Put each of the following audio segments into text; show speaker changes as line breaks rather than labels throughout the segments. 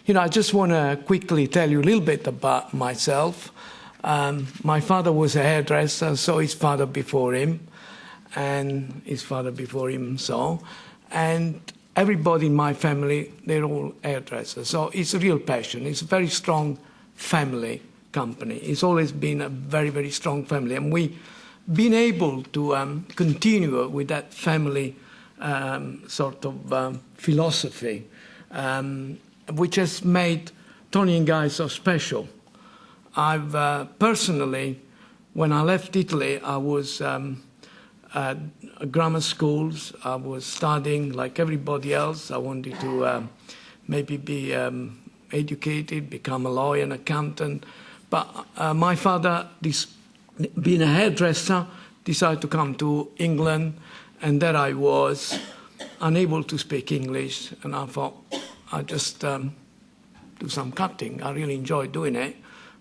I just want to quickly tell you a little bit about myself. My father was a hairdresser, so his father before him, and his father before him, so. And everybody in my family, they're all hairdressers. So it's a real passion. It's a very strong family company. It's always been a very, very strong family. And we've been able to continue with that family sort of philosophy, which has made Toni Guy so special. I've personally, when I left Italy, I was at grammar schools. I was studying like everybody else. I wanted to maybe be educated, become a lawyer, an accountant. But my father, being a hairdresser, decided to come to England, and there I was, unable to speak English, and I thought I'd just do some cutting. I really enjoyed doing it.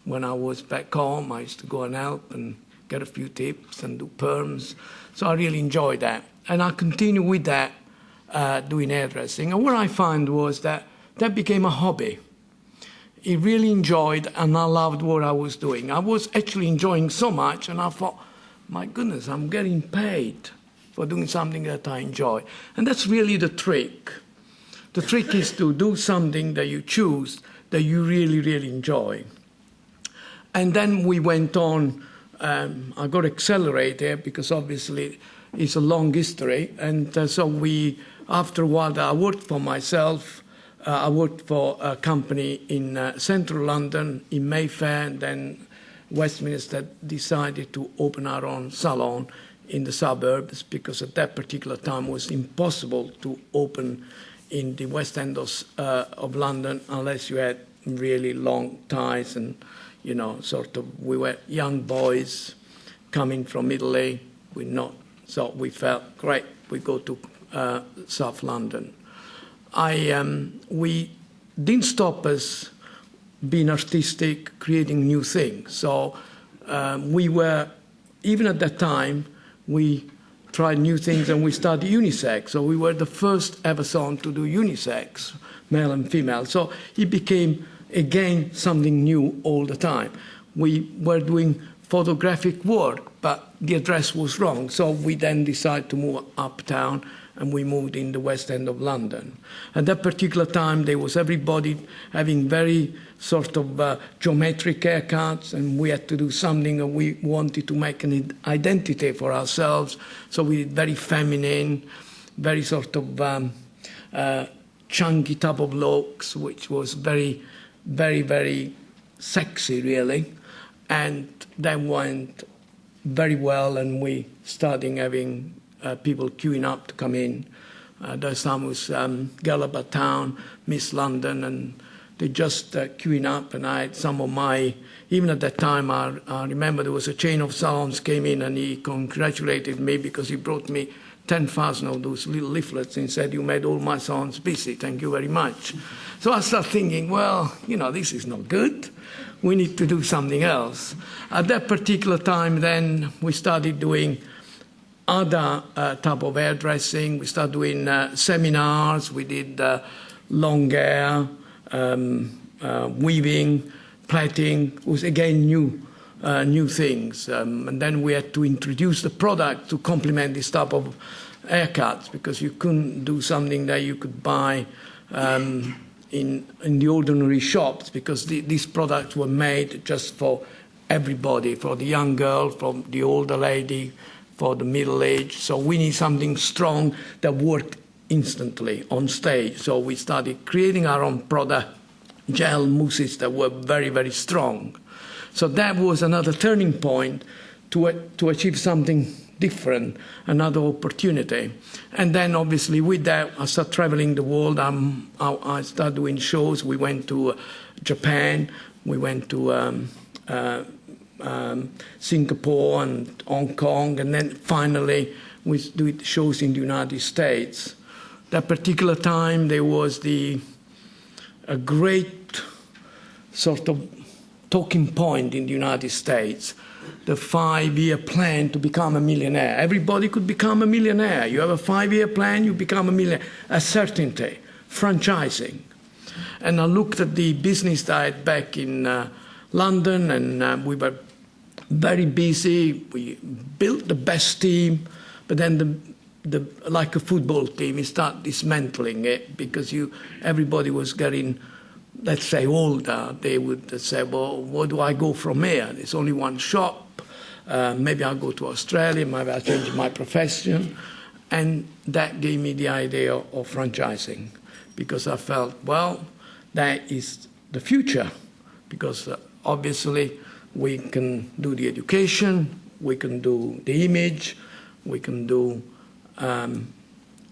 When I was back home, I used to go and help and get a few tips and do perms. So I really enjoyed that. And I continued with that, doing hairdressing. And what I found was that became a hobby. I really enjoyed, and I loved what I was doing. I was actually enjoying so much, and I thought, my goodness, I'm getting paid for doing something that I enjoy. And that's really the trick. The trick is to do something that you choose, that you really, really enjoy. And then we went on, I got accelerated because obviously it's a long history. And so after a while, I worked for myself. I worked for a company in central London, in Mayfair, and then Westminster decided to open our own salon in the suburbs because at that particular time it was impossible to open in the West End of London unless you had really long ties and, sort of, we were young boys coming from Italy. So we felt, great, we go to South London. We didn't stop us being artistic, creating new things. So we were, even at that time, we tried new things and we started unisex. So we were the first ever salon to do unisex, male and female. So it became, again, something new all the time. We were doing photographic work, but the address was wrong. So we then decided to move uptown, and we moved in the West End of London. At that particular time, there was everybody having very sort of geometric haircuts, and we had to do something, and we wanted to make an identity for ourselves. So we did very feminine, very sort of chunky type of looks, which was very, very, very sexy, really. And that went very well, and we started having people queuing up to come in. That time was Girl of Uptown, Miss London, and they just queuing up. And I had some of my, even at that time, I remember there was a chain of salons came in, and he congratulated me because he brought me 10,000 of those little leaflets and said, "You made all my salons busy, thank you very much." So I started thinking, well, this is not good. We need to do something else. At that particular time, then, we started doing other type of hairdressing. We started doing seminars. We did long hair, weaving, plaiting. It was, again, new things. And then we had to introduce the product to complement this type of haircuts because you couldn't do something that you could buy in the ordinary shops because these products were made just for everybody, for the young girl, for the older lady, for the middle age. So we need something strong that worked instantly on stage. So we started creating our own product, gel mousses that were very, very strong. So that was another turning point to achieve something different, another opportunity. And then obviously with that, I started traveling the world. I started doing shows. We went to Japan. We went to Singapore and Hong Kong. And then finally, we did shows in the United States. That particular time, there was a great sort of talking point in the United States, the 5-year plan to become a millionaire. Everybody could become a millionaire. You have a 5-year plan, you become a millionaire. A certainty, franchising. And I looked at the business that I had back in London, and we were very busy. We built the best team, but then like a football team, you start dismantling it because everybody was getting, let's say, older. They would say, well, where do I go from here? There's only one shop. Maybe I'll go to Australia. Maybe I'll change my profession. And that gave me the idea of franchising, because I felt, well, that is the future, because obviously we can do the education, we can do the image, we can do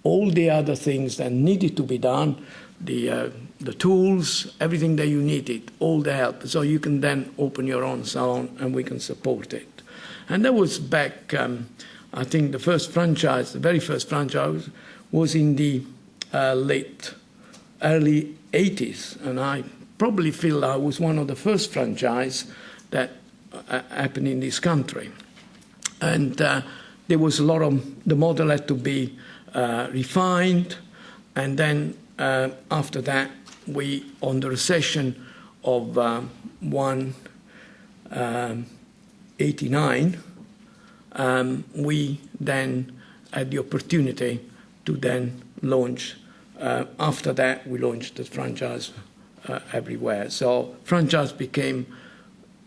all the other things that needed to be done, the tools, everything that you needed, all the help. So you can then open your own salon and we can support it. And that was back, I think the very first franchise was in the early 80s. And I probably feel I was one of the first franchise that happened in this country. And there was a lot of, the model had to be refined. And then after that, on the recession of 1989, we then had the opportunity to then launch. After that, we launched the franchise everywhere. So franchise became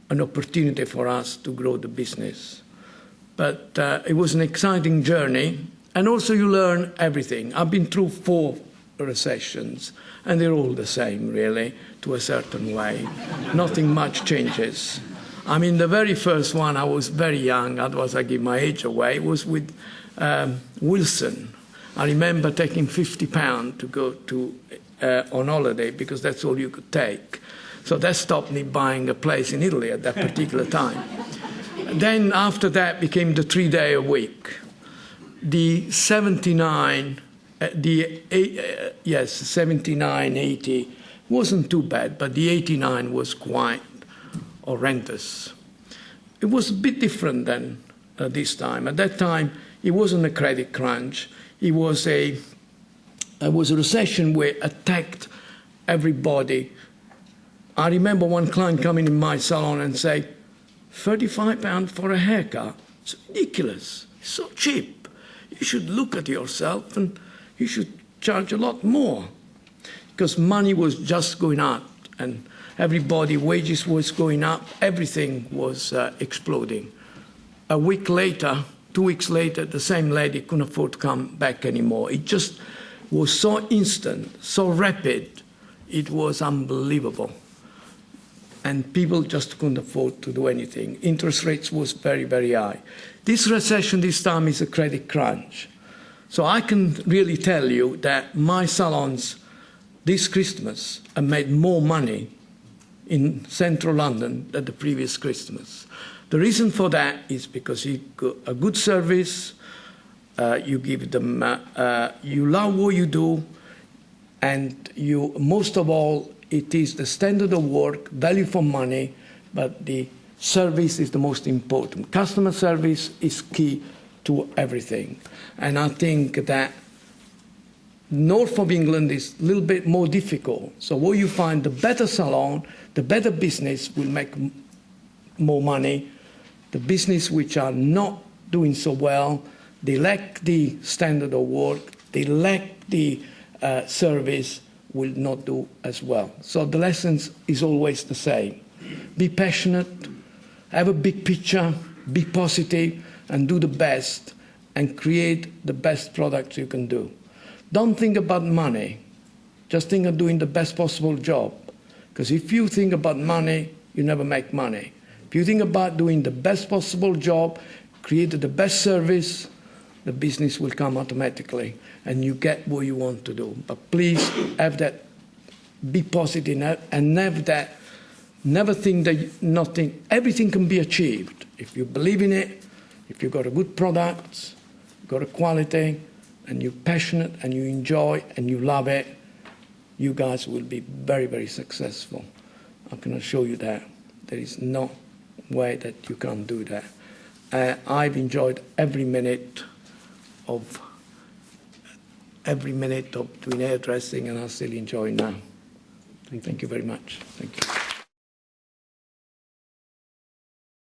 an opportunity for us to grow the business. But it was an exciting journey, and also you learn everything. I've been through 4 recessions, and they're all the same, really, to a certain way. Nothing much changes. I mean, the very first one, I was very young, otherwise I give my age away, was with Wilson. I remember taking £50 to go to on holiday, because that's all you could take. So that stopped me buying a place in Italy at that particular time. Then after that became the 3-day a week. The 79, 80 wasn't too bad, but the 89 was quite horrendous. It was a bit different than this time. At that time, it wasn't a credit crunch. It was a recession where attacked everybody. I remember one client coming in my salon and say, £35 for a haircut? It's ridiculous. It's so cheap. You should look at yourself and you should charge a lot more. Because money was just going up and wages was going up, everything was exploding. A week later, 2 weeks later, the same lady couldn't afford to come back anymore. It just was so instant, so rapid, it was unbelievable. And people just couldn't afford to do anything. Interest rates was very, very high. This recession this time is a credit crunch. So I can really tell you that my salons this Christmas have made more money in central London than the previous Christmas. The reason for that is because you got a good service, you give them, you love what you do, and most of all, it is the standard of work, value for money, but the service is the most important. Customer service is key to everything. And I think that north of England is a little bit more difficult. So what you find, the better salon, the better business will make more money. The business which are not doing so well, they lack the standard of work, they lack the service, will not do as well. So the lesson is always the same. Be passionate, have a big picture, be positive, and do the best, and create the best products you can do. Don't think about money. Just think of doing the best possible job. Because if you think about money, you never make money. If you think about doing the best possible job, create the best service, the business will come automatically and you get what you want to do. But please have that, be positive and have that, never think that everything can be achieved. If you believe in it, if you've got a good product, you've got a quality, and you're passionate and you enjoy and you love it, you guys will be very, very successful. I can assure you that. There is no way that you can't do that. I've enjoyed every minute of doing hairdressing, and I still enjoy now. Thank you very much. Thank you.